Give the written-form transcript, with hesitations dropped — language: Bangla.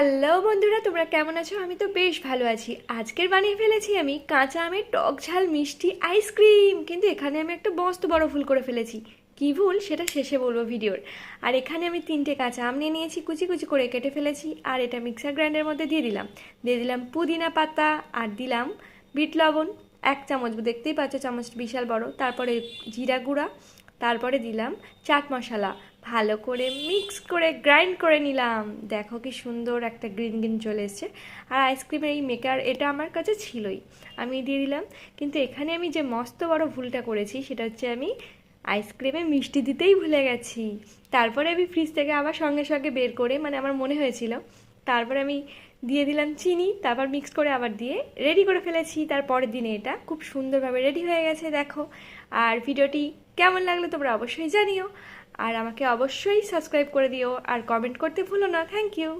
হ্যালো বন্ধুরা, তোমরা কেমন আছো? আমি তো বেশ ভালো আছি। আজকের বানিয়ে ফেলেছি আমি কাঁচা আমের টক ঝাল মিষ্টি আইসক্রিম। কিন্তু এখানে আমি একটা মস্ত বড় ভুল করে ফেলেছি। কি ভুল সেটা শেষে বলবো ভিডিওর। আর এখানে আমি 3টে কাঁচা আম নিয়ে নিয়েছি, কুচি কুচি করে কেটে ফেলেছি। আর এটা মিক্সার গ্রাইন্ডারের মধ্যে দিয়ে দিলাম পুদিনা পাতা, আর দিলাম বিট লবণ 1 চামচ, দেখতেই পাচ্ছ চামচটা বিশাল বড়। তারপরে জিরা গুঁড়া, তারপরে দিলাম চাট মশলা। ভালো করে মিক্স করে গ্রাইন্ড করে নিলাম। দেখো কি সুন্দর একটা গ্রিন গ্রিন চলে এসছে। আর আইসক্রিমের এই মেকার এটা আমার কাছে ছিলই, আমি দিয়ে দিলাম। কিন্তু এখানে আমি যে মস্ত বড় ভুলটা করেছি সেটা হচ্ছে আমি আইসক্রিমে মিষ্টি দিতেই ভুলে গেছি। তারপরে আমি ফ্রিজ থেকে আবার সঙ্গে সঙ্গে বের করে, মানে আমার মনে হয়েছিল, তারপরে আমি দিয়ে দিলাম চিনি, তারপর মিক্স করে আবার দিয়ে রেডি করে ফেলেছি। তারপরের দিনে এটা খুব সুন্দরভাবে রেডি হয়ে গেছে দেখো। আর ভিডিওটি কেমন লাগলো তোমরা অবশ্যই জানিও। আর আমাকে অবশ্যই সাবস্ক্রাইব করে দিও আর কমেন্ট করতে ভুলো না। Thank you.